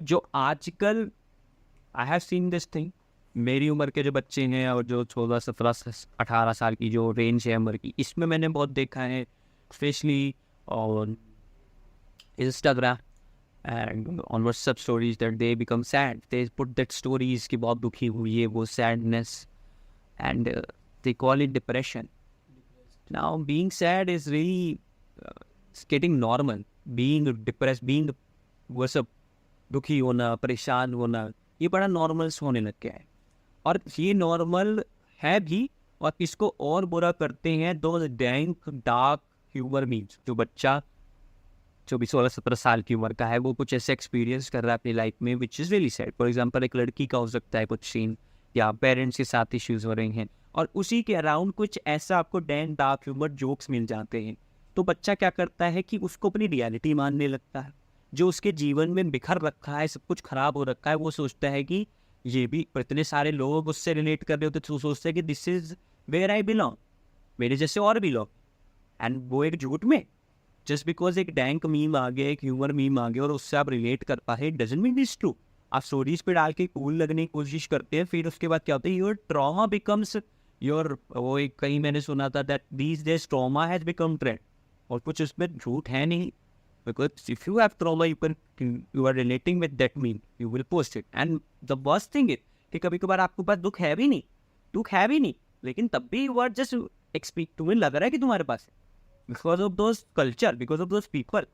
जो आजकल I have seen this thing, मेरी उम्र के जो बच्चे हैं और जो 16 17 18 साल की जो रेंज है उम्र की, इसमें मैंने बहुत देखा है, specially on Instagram and on WhatsApp stories, that they become sad, they put that stories की बहुत दुखी हुई है वो sadness, and they call it depression. Now being sad is really getting normal. Being depress, being वो सब दुखी होना, परेशान होना, ये बड़ा नॉर्मल होने लग गया है. और ये नॉर्मल है भी, और इसको और बुरा करते हैं दो डैंक डार्क ह्यूमर मीम्स. जो बच्चा जो भी 16 17 साल की उम्र का है, वो कुछ ऐसे एक्सपीरियंस कर रहा है अपनी लाइफ में which is really sad. For example एक लड़की का हो सकता है कुछ सीन, या पेरेंट्स के साथ इश्यूज हो रहे हैं, और उसी के अराउंड कुछ ऐसा आपको डैंक डार्क ह्यूमर जोक्स मिल जाते हैं. तो बच्चा क्या करता है कि उसको अपनी रियलिटी मानने लगता है. जो उसके जीवन में बिखर रखा है, सब कुछ खराब हो रखा है, वो सोचता है कि ये भी इतने सारे लोग उससे रिलेट कर रहे होते, तो सोचते हैं कि this is where I belong, मेरे जैसे और भी लोग. एंड वो एक झूठ में, जस्ट बिकॉज एक डैंक मीम आ गया, एक ह्यूमर मीम आ गया और उससे आप रिलेट कर पाए, डजंट मीन दिस ट्रू. आप स्टोरीज पे डाल के कूल लगने की कोशिश करते हैं, फिर उसके बाद क्या होता है, योर ट्रॉमा बिकम्स योर, वो एक कहीं मैंने सुना था that these days trauma has become trend. और कुछ उसमें झूठ है नहीं, because if you have trauma, you are relating with that meme, you will post it. And the worst thing is कि कभी कभार आपके पास दुख है भी नहीं, लेकिन तब भी you are just तुम्हें लग रहा है कि तुम्हारे पास है, because of those culture, because of those people.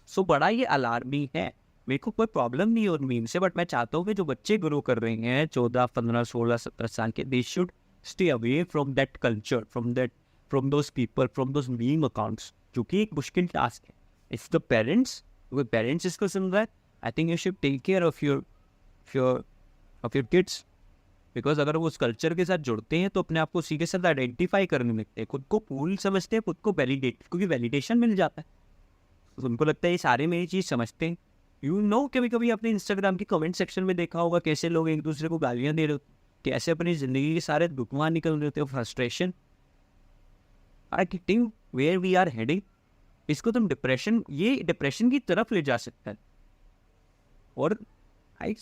So बड़ा ये अलार्मिंग है. मेरे को कोई प्रॉब्लम नहीं है उन मीम से, बट मैं चाहता हूँ कि जो बच्चे ग्रो कर रहे हैं 14 15 16 17 साल के, they should stay away from that culture, from those people, from those meme accounts, जो कि एक मुश्किल टास्क है. इफ द पेरेंट्स, अगर पेरेंट्स इसको सुन रहा है, I think you should take care of your kids. Because अगर वो उस कल्चर के साथ जुड़ते हैं तो अपने आप को उसी के साथ आइडेंटिफाई करने लगते हैं, खुद को कूल समझते हैं, खुद को वैलिडेट, क्योंकि वैलिडेशन मिल जाता है. तो उनको लगता है ये सारे मेरी चीज़ समझते हैं. कभी कभी आपने इंस्टाग्राम की कमेंट सेक्शन में देखा होगा कैसे लोग एक दूसरे को गालियाँ दे रहे होते, कैसे अपनी ज़िंदगी के सारे दुख वहाँ निकल रहे होते हैं, frustration. I think where we are heading, इसको तुम डिप्रेशन की तरफ ले जा सकता है. और I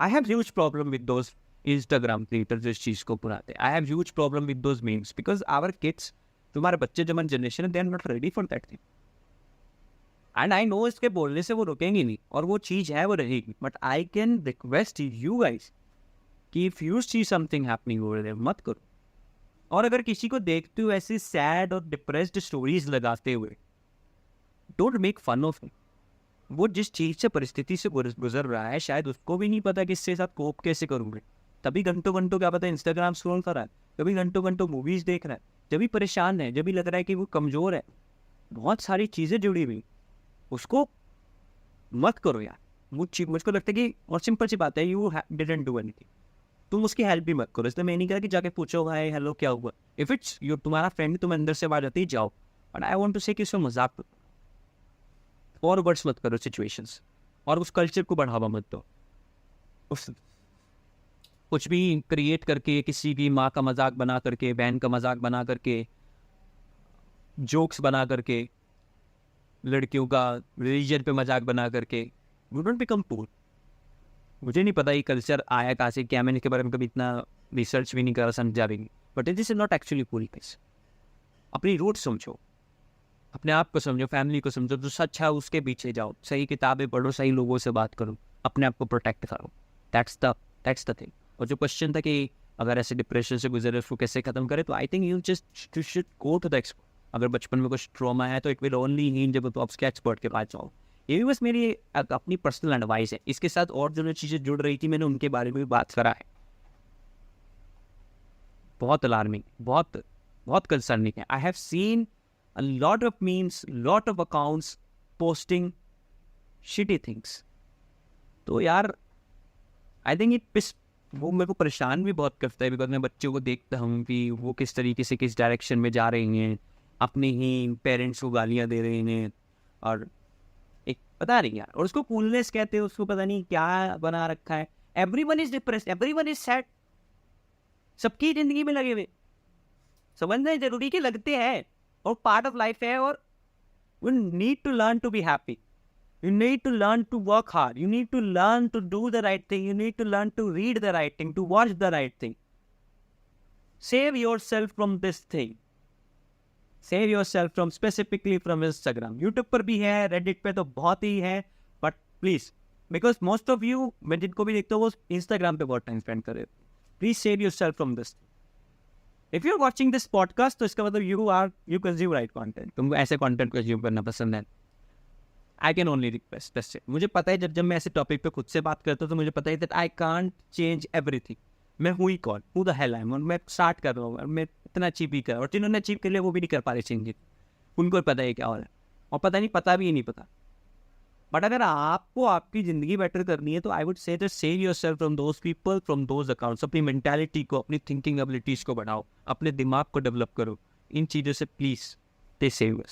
have huge problem with those Instagram creators जो इस चीज़ को पुराते. I have huge problem with those memes, because our kids, तुम्हारे बच्चे जब जनरेशन है, they are not ready for that thing. And I know इसके बोलने से वो रुकेंगे नहीं, और वो चीज़ है वो रहेगी. But I can request you guys कि if you see something happening over there, मत करो. और अगर किसी को देखते हो ऐसी सैड और डिप्रेस्ड स्टोरीज लगाते हुए, don't make fun of him. वो जिस चीज़ से, परिस्थिति से गुजर रहा है, शायद उसको भी नहीं पता कि इससे साथ कोप कैसे करूँगे. तभी घंटों घंटों क्या पता इंस्टाग्राम स्क्रॉल कर रहा है, कभी घंटों घंटों मूवीज़ देख रहा है, जब भी परेशान है, जब भी लग रहा है कि वो कमज़ोर है, बहुत सारी चीज़ें जुड़ी हुई, उसको मत करो यार. मुझको लगता है कि, और सिंपल सी बात है, यू डिडंट डू एनीथिंग, तुम उसकी हेल्प भी मत करो. इसलिए मैं नहीं कहा कि जाके पूछो हाय हेलो क्या हुआ. इफ इट्स योर तुम्हारा फ्रेंड, तुम अंदर से आवाज आती है जाओ, बट आई वांट टू से कि इसमें मजाक और वर्ड्स मत करो सिचुएशंस, और उस कल्चर को बढ़ावा मत दो. उस कुछ भी क्रिएट करके, किसी की माँ का मजाक बना करके, बहन का मजाक बना करके, जोक्स बना करके, लड़कियों का रिलीजन पे मजाक बना करके, यू डोंट बिकम कूल. मुझे नहीं पता ये कल्चर आया कहाँ से, क्या मैंने इसके बारे में कभी इतना रिसर्च भी नहीं करा, समझा भी नहीं. But this is not actually cool guys. अपनी रूट समझो, अपने आप को समझो, फैमिली को समझो, जो सच है उसके पीछे जाओ, सही किताबें पढ़ो, सही लोगों से बात करो, अपने आप को प्रोटेक्ट करो. That's the thing. और जो क्वेश्चन था कि अगर ऐसे डिप्रेशन से गुजरे उसको कैसे खत्म करे, तो I think you should go to the expert. अगर बचपन में कुछ ट्रॉमा है तो इट विल ओनली हील जब आप उसके एक्सपर्ट के पास जाओ. ये भी बस मेरी अपनी पर्सनल एडवाइस है. इसके साथ और जो चीज़ें जुड़ रही थी, मैंने उनके बारे में भी बात करा है. बहुत अलार्मिंग, बहुत बहुत कंसर्निंग है. I have seen a lot of memes, lot of accounts posting shitty things. तो यार आई थिंक वो मेरे को परेशान भी बहुत करता है, बिकॉज मैं बच्चों को देखता हूँ कि वो किस तरीके से किस डायरेक्शन में जा रहे हैं, अपने ही पेरेंट्स को गालियाँ दे रहे हैं, और एक पता नहीं यार, और उसको कूलनेस कहते हैं, उसको पता नहीं क्या बना रखा है. Everyone is depressed, everyone is sad, सबकी जिंदगी में लगे हुए. समझना जरूरी कि लगते हैं और पार्ट ऑफ लाइफ है, और we need to learn to be happy. You need to learn to work hard. You need to learn to do the right thing. You need to learn to read the right thing, to watch the right thing. Save yourself from this thing. Save yourself from specifically from Instagram. YouTube पर भी है, Reddit पे तो बहुत ही है, but please, because most of you, मैं जिनको भी देखता हूँ वो Instagram पे बहुत time spend कर रहे हो. Please save yourself from this. If you're watching this podcast, तो इसका मतलब you consume right content. तुमको ऐसे content consume करना पसंद है. I can only request. That's it. मुझे पता है जब मैं ऐसे टॉपिक पे खुद से बात करता हूँ तो मुझे पता है that I can't change everything. मैं हूँ ही कौन, who the hell I am, और मैं स्टार्ट कर रहा हूँ, मैं इतना अचीव भी कर रहा हूँ, और जिन्होंने अचीव कर लिया वो भी नहीं कर पा रहे चेंज, उनको पता है क्या हो रहा है, और पता भी नहीं पता. बट अगर आपको आपकी ज़िंदगी बेटर करनी है तो I would say that save yourself from those people, from those accounts. अपनी मेंटालिटी को, अपनी थिंकिंग एबिलिटीज़ को बढ़ाओ, अपने दिमाग को डेवलप करो. इन चीज़ों से प्लीज़ स्टे सेव.